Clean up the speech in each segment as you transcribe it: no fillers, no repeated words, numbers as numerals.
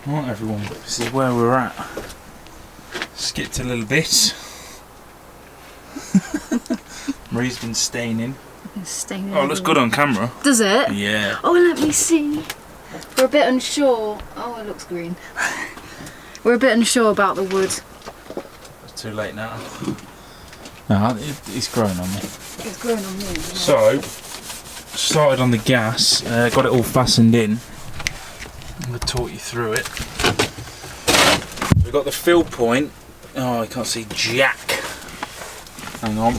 Right everyone, this is where we're at. Skipped a little bit. Marie's been staining. Oh, it looks good on camera. Does it? Yeah. Oh, let me see. We're a bit unsure. Oh, it looks green. We're a bit unsure about the wood. It's too late now. No, it's growing on me. It's growing on me. Yeah. So, started on the gas, got it all fastened in. I'm going to talk you through it. We've got the fill point. Oh, I can't see jack. Hang on.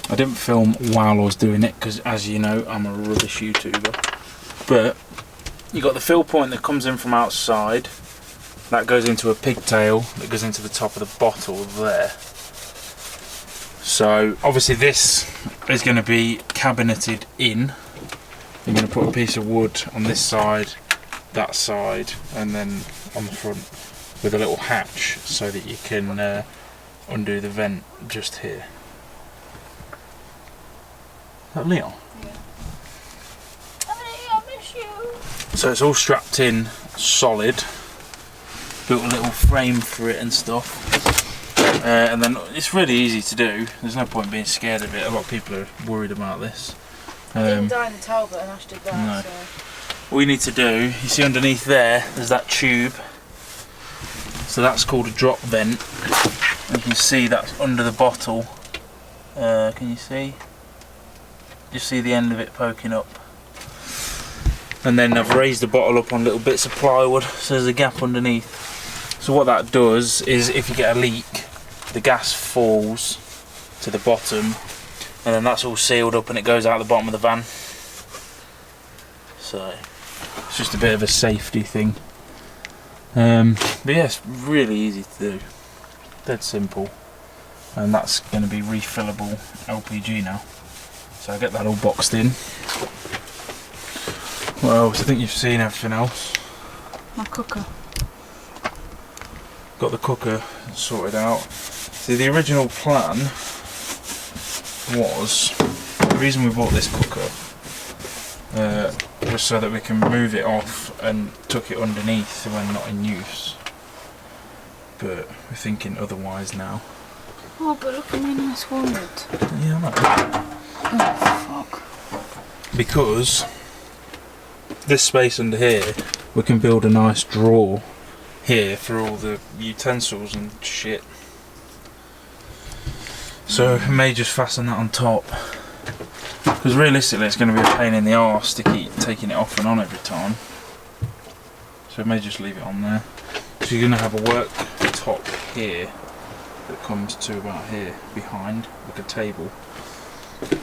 I didn't film while I was doing it because, as you know, I'm a rubbish YouTuber. But you got the fill point that comes in from outside. That goes into a pigtail that goes into the top of the bottle there. So obviously this is going to be cabineted in. You're going to put a piece of wood on this side, that side, and then on the front with a little hatch so that you can undo the vent just here. Is that Leon? Yeah. I miss you. So it's all strapped in solid. Built a little frame for it and stuff. And then it's really easy to do. There's no point being scared of it. A lot of people are worried about this. I didn't die in the Talbot and Ash did that. No. So. All you need to do, you see underneath there's that tube. So that's called a drop vent. And you can see that's under the bottle. Can you see? You see the end of it poking up. And then I've raised the bottle up on little bits of plywood, so there's a gap underneath. So what that does is if you get a leak, the gas falls to the bottom, and then that's all sealed up and it goes out the bottom of the van. So it's just a bit of a safety thing. But yeah, it's really easy to do. Dead simple. And that's going to be refillable LPG now. So I get that all boxed in. What else? I think you've seen everything else. My cooker. Got the cooker sorted out. See, the original plan was, the reason we bought this cooker was so that we can move it off and tuck it underneath when not in use. But we're thinking otherwise now. Oh, but look at my nice wood. Yeah, I know. Oh, fuck. Because this space under here, we can build a nice drawer here for all the utensils and shit. So I may just fasten that on top. Because realistically it's going to be a pain in the arse to keep taking it off and on every time. So I may just leave it on there. So you're going to have a work top here that comes to about here behind, like a table.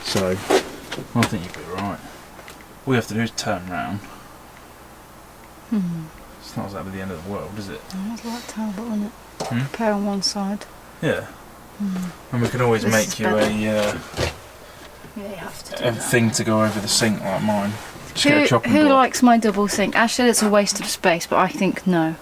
So I think you'll be right. All you have to do is turn round. It's not exactly the end of the world, is it? Oh, it's like Talbot, isn't it? Pair on one side. Yeah. And we can always make you yeah, you have to do a that. thing to go over the sink like mine. Just get a chopping Who board. likes my double sink? Ash said it's a waste of space, but I think no.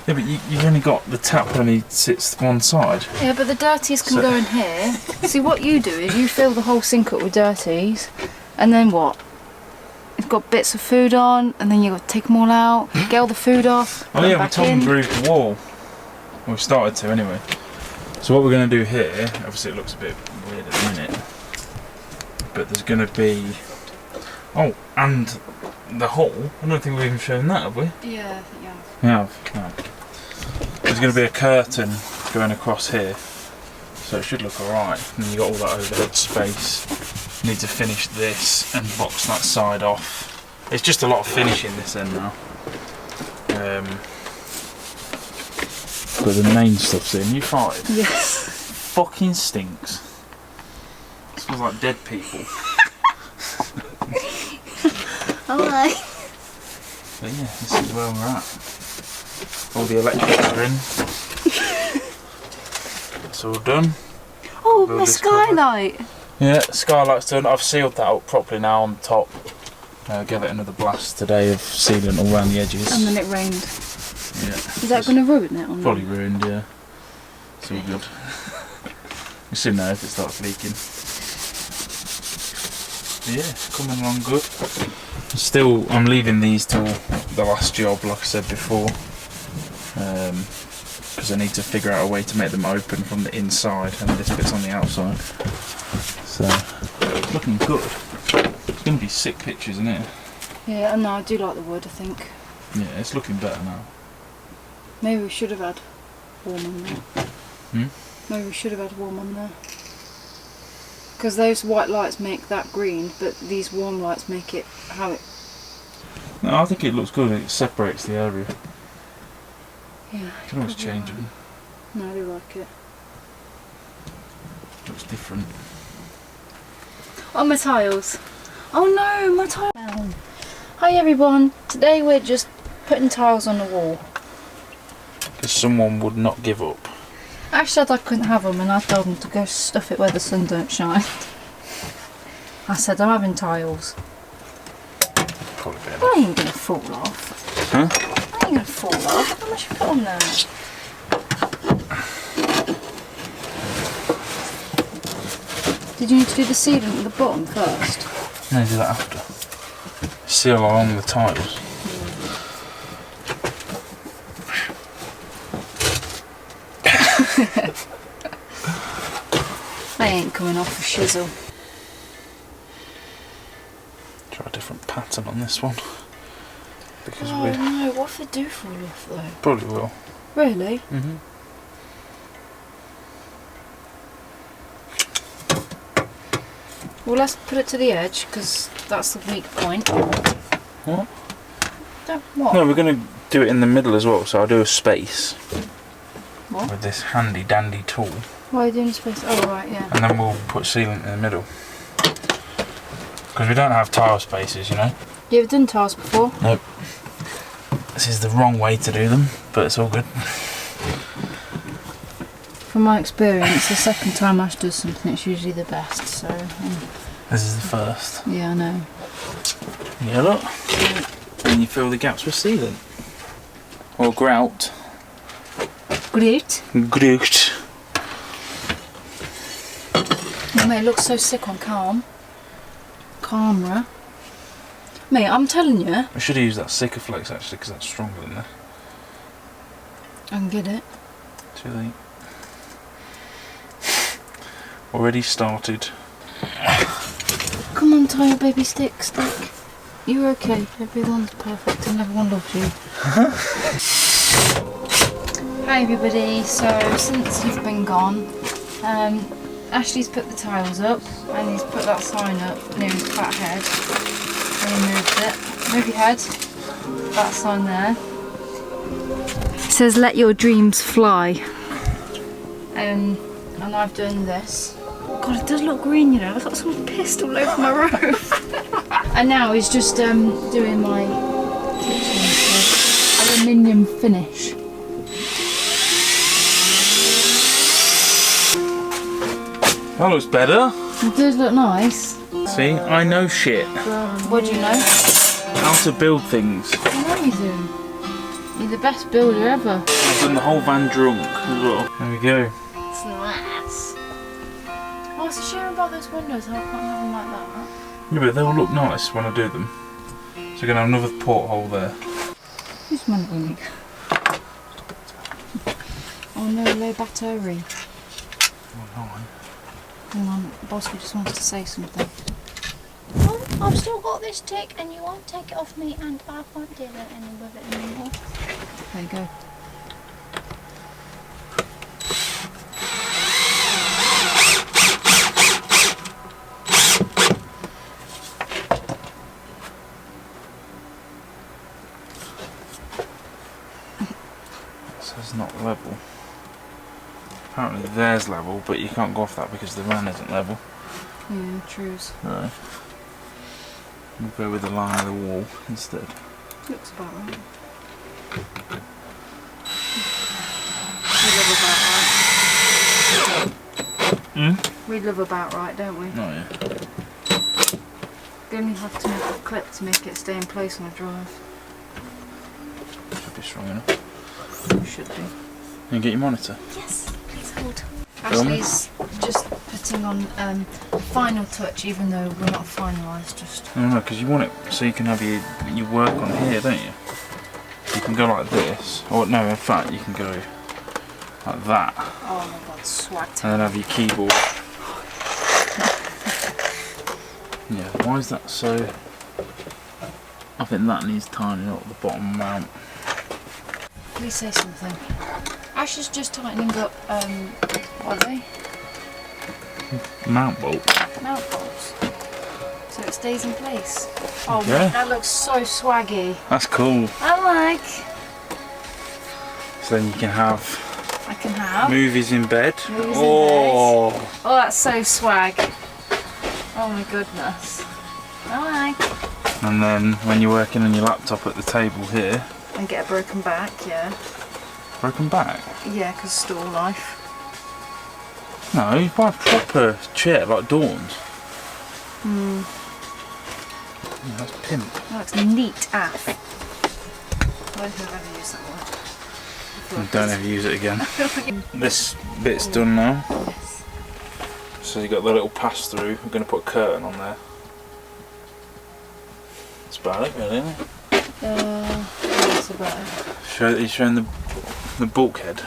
Yeah, but you've only got the tap only sits one side. Yeah, but the dirties can go in here. See, what you do is you fill the whole sink up with dirties, and then what? You've got bits of food on, and then you've got to take them all out, get all the food off. Oh yeah, we back top in. and grooved the wall. Well, we started to anyway. So what we're going to do here, obviously it looks a bit weird at the minute, but there's going to be, oh, and the hole. I don't think we've even shown that, have we? Yeah, I think you have. We have. No. There's going to be a curtain going across here, so it should look alright. And then you got all that overhead space. You need to finish this and box that side off. It's just a lot of finishing this end now. But the main stuff's in. You farted? Yes. Fucking stinks. It smells like dead people. Alright. But yeah, this is where we're at. All the electrics are in. It's all done. Oh, Build my this cover. skylight. Yeah, skylight's done. I've sealed that up properly now on the top. Gave it another blast today of sealant all around the edges. And then it rained. Yeah. Is that going to ruin it? Or not? Probably ruined, yeah. It's all good. We'll soon know if it starts leaking. But yeah, it's coming along good. Still, I'm leaving these till the last job, like I said before. because I need to figure out a way to make them open from the inside, and this bit's on the outside. So it's looking good. It's going to be sick pictures, isn't it? Yeah, no, I do like the wood, I think. Yeah, it's looking better now. Maybe we should have had warm on there. Hmm? Maybe we should have had warm on there. Because those white lights make that green, but these warm lights make it how it... No, I think it looks good. It separates the area. Yeah. You can always change it. No, I do like it. Looks different. Oh, my tiles. Oh no, my tiles. Hi everyone. Today we're just putting tiles on the wall. Because someone would not give up. Ash said I couldn't have them, and I told them to go stuff it where the sun don't shine. I said I'm having tiles. Probably better. Well, I ain't gonna fall off. Huh? I ain't gonna fall off. How much you put on there? Did you need to do the sealant at the bottom first? No, do that after. Seal along the tiles. They ain't coming off a shizzle. Try a different pattern on this one. Because Oh we no, what if they do fall off though? probably will. Really? Mm-hmm. Well, let's put it to the edge, because that's the weak point. What? What? No, we're going to do it in the middle as well, so I'll do a space. What? With this handy dandy tool. Why are you doing space? Oh, right, yeah. And then we'll put sealant in the middle. Because we don't have tile spaces, you know? You ever done tiles before? Nope. This is the wrong way to do them, but it's all good. From my experience, the second time Ash does something, it's usually the best, so... This is the first. yeah, I know. Yeah, look. And you fill the gaps with sealant. Or grout. Great. Grout. Oh, mate, it looks so sick on camera. Mate, I'm telling you. I should have used that Sikaflex actually, because that's stronger than that. I can get it. Too late. Already started. Come on, tie your baby stick. You're okay. Everyone's perfect and everyone loves you. Hi everybody. So since you've been gone, Ashley's put the tiles up and he's put that sign up near his fat head. And he moved it. Move your head. That sign there. It says "Let your dreams fly." And I've done this. God, it does look green, you know. I've got someone pissed all over my roof. And now he's just doing my kitchen aluminium finish. That looks better. It does look nice. See, I know shit. What do you know? How to build things. I know you do. You're the best builder ever. I've done the whole van drunk as well. There we go. It's nice. Oh, it's a shame about those windows. I can't have them like that. Yeah, but they'll look nice when I do them. So we're going to have another porthole there. Who's wondering? Oh no, low battery. Oh, no. Hang on, Bosco just wants to say something. Oh, I've still got this tick and you won't take it off me and I can't deal with it anymore. There you go. This is not level. Apparently there's level, but you can't go off that because the van isn't level. Yeah, trues. No. We'll go with the line of the wall instead. Looks about right. We live about right. We live about right, don't we? Oh yeah. We only have to make a clip to make it stay in place on a drive. Should be strong enough. It should be. You get your monitor? Yes, please hold. Ashley's just putting on final touch, even though we're not finalised. Just. No, because you want it so you can have your work on here, don't you? You can go like this. Or no, in fact, you can go like that. Oh my god, swag. And then have your keyboard. Yeah, why is that so? I think that needs tightening up the bottom mount. Please say something. Ash is just tightening up, what are they? Mount bolt. Mount bolts. So it stays in place. Oh Yeah. man, that looks so swaggy. That's cool. I like. So then you can have I can have. movies in bed. Movies in Oh. Oh, that's so swag. Oh my goodness. I like. And then when you're working on your laptop at the table here. And get a broken back, yeah. Broken back? Yeah, because store life. No, you buy a proper chair like Dawn's. Hmm. Yeah, that's pimp. That looks neat af. I don't think I've ever used that one. Don't ever use it again. This bit's done now. Yes. So you've got the little pass through. We're going to put a curtain on there. That's about it really, isn't it? That's about it. You're showing the bulkhead.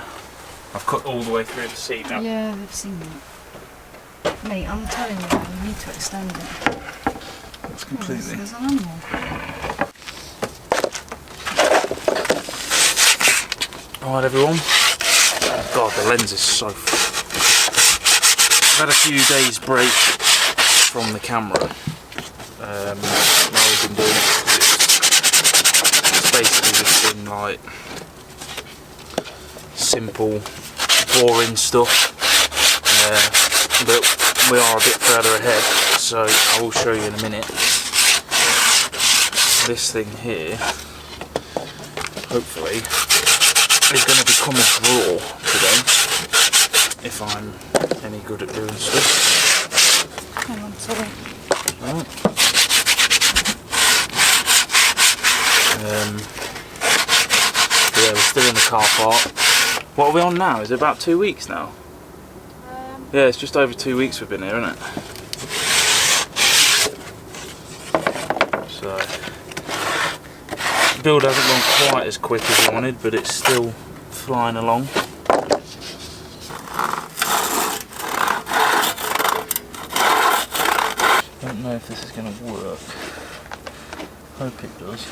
I've cut all the way through the seat now. Yeah, I've seen that. Mate, I'm telling you, we need to extend it. That's completely. There's an animal. Alright everyone. God, the lens is so... I've had a few days break from the camera. While we've been doing it. It's basically just been like simple, boring stuff. But we are a bit further ahead, so I will show you in a minute. This thing here, hopefully, is going to become a drawer today, if I'm any good at doing stuff. Hang on, sorry. Right. Yeah, we're still in the car park. What are we on now? Is it about 2 weeks now? Yeah, it's just over 2 weeks we've been here, isn't it? So, the build hasn't gone quite as quick as I wanted, but it's still flying along. I don't know if this is going to work. Hope it does.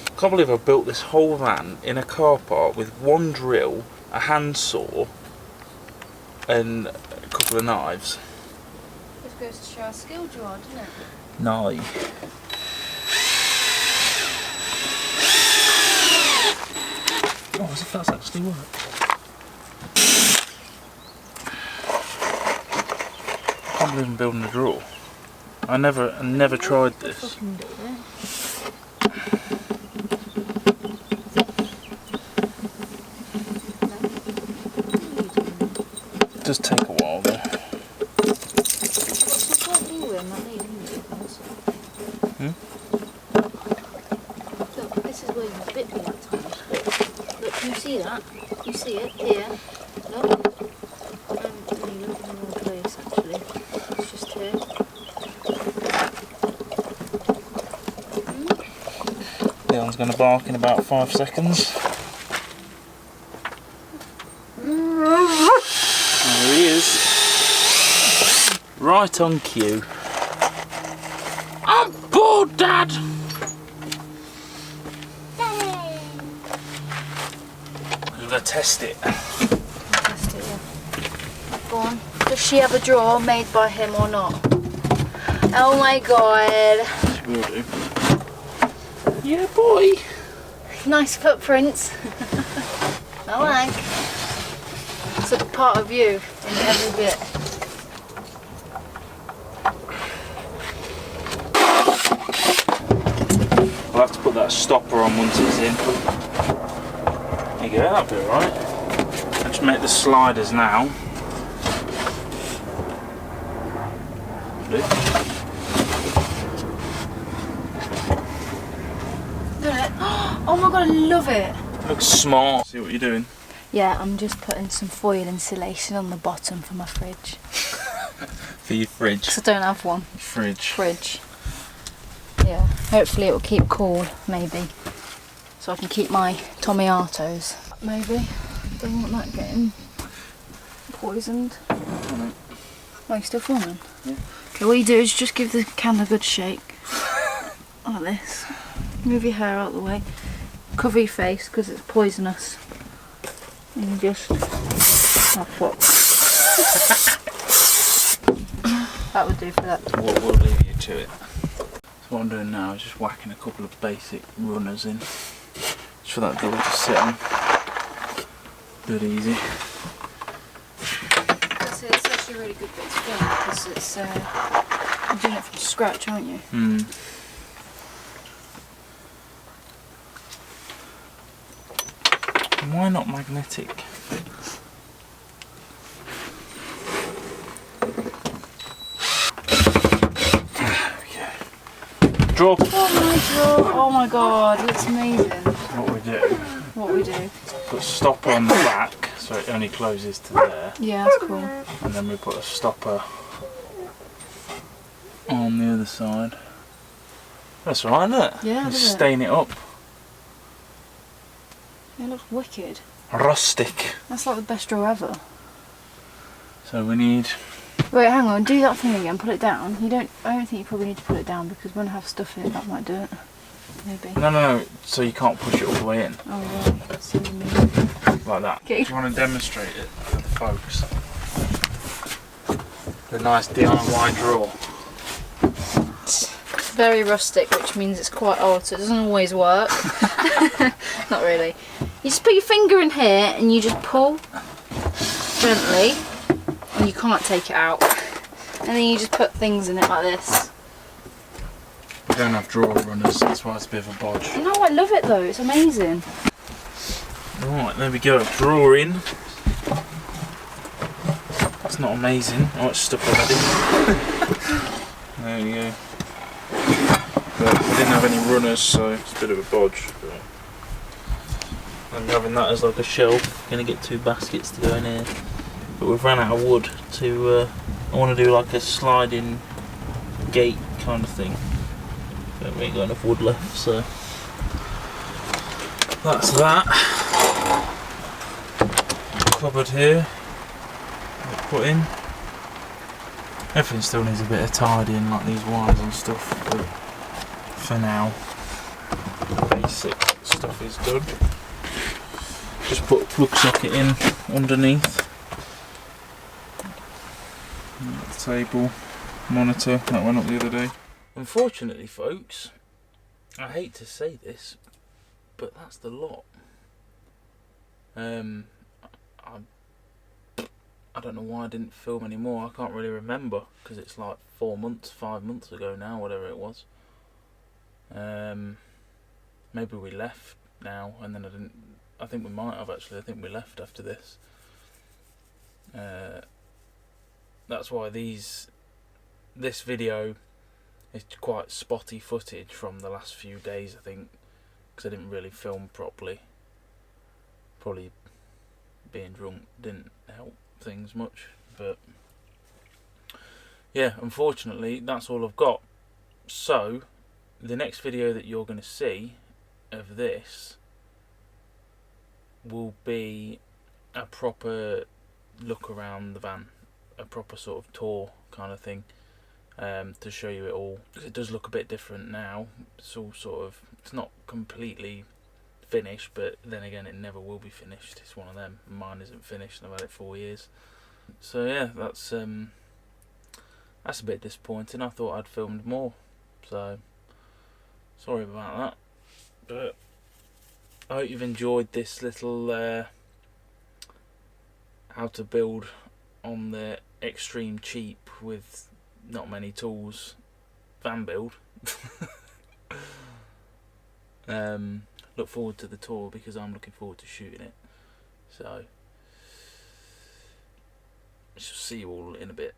I can't believe I built this whole van in a car park with one drill, a handsaw, and a couple of knives. This goes to show how skilled you are, doesn't it? No. Oh, as if that's actually worked. I can't believe I'm building a drawer. I never tried this. Fucking do it. It does take a while though. Look, this is where you bit me that time. Look, can you see that? You see it here? Look. And you look in the wrong place actually. It's just here. Leon's going to bark in about 5 seconds. There he is. Right on cue. I'm bored, Dad! We're going to test it. Test it, yeah. Go on. Does she have a drawer made by him or not? Oh my god. She will do. Yeah, boy. Nice footprints. I like. It's a part of you in every bit. I'll have to put that stopper on once it's in. There you go, that'll be alright. Let's make the sliders now. Look at it. Oh my god, I love it. Looks smart. See what you're doing? Yeah, I'm just putting some foil insulation on the bottom for my fridge. For your fridge. Because I don't have one. Fridge. Fridge. Yeah, hopefully it will keep cool, maybe. So I can keep my tomatos. Maybe. Don't want that getting poisoned. Oh, you're still filming? Yeah. Okay, what you do is just give the can a good shake. Like this. Move your hair out of the way. Cover your face because it's poisonous. And just... Oh, fuck. That would do for that. We'll leave you to it. So what I'm doing now is just whacking a couple of basic runners in. Just for that door to sit on. Good easy. It's actually a really good bit to film because it's you're doing it from scratch, aren't you? Why not magnetic? Drop. Oh my god, it looks amazing. What we do? What we do? Put a stopper on the back so it only closes to there. Yeah, that's cool. And then we put a stopper on the other side. That's alright, isn't it? Yeah, Just stain it up. It looks wicked. Rustic. That's like the best drawer ever. So we need... Wait, hang on, do that thing again, put it down. I don't think you probably need to put it down because when I have stuff in it, that might do it. Maybe. No, so you can't push it all the way in. Oh, right. So you mean. Like that. Okay. Do you want to demonstrate it for the folks? The nice DIY drawer. It's very rustic, which means it's quite old, so it doesn't always work. Not really. You just put your finger in here and you just pull gently, and you can't take it out. And then you just put things in it like this. We don't have drawer runners, that's why it's a bit of a bodge. No, I love it though, it's amazing. Right, there we go, drawer in. That's not amazing. Oh, it's stuck already. There you go. But we didn't have any runners, so it's a bit of a bodge. But I'm having that as like a shelf. Gonna get 2 baskets to go in here. But we've ran out of wood to, I want to do like a sliding gate kind of thing. But we ain't got enough wood left, so that's that. Cupboard here, put in. Everything still needs a bit of tidying, like these wires and stuff, but for now, basic stuff is good. Just put a plug socket in underneath. Table, monitor, that went up the other day. Unfortunately, folks, I hate to say this, but that's the lot. I don't know why I didn't film anymore. I can't really remember because it's like 4 months, 5 months ago now, whatever it was. Maybe we left now, and then I think we might have actually. I think we left after this. That's why this video is quite spotty footage from the last few days, I think, because I didn't really film properly. Probably being drunk didn't help things much, but yeah, unfortunately that's all I've got. So the next video that you're going to see of this will be a proper look around the van, a proper sort of tour kind of thing, to show you it all. It does look a bit different now. It's all sort of, it's not completely finished, but then again it never will be finished. It's one of them. Mine isn't finished and I've had it 4 years. So yeah, that's a bit disappointing. I thought I'd filmed more, so sorry about that, but I hope you've enjoyed this little how to build on the extreme cheap with not many tools van build. Look forward to the tour because I'm looking forward to shooting it. So, shall see you all in a bit.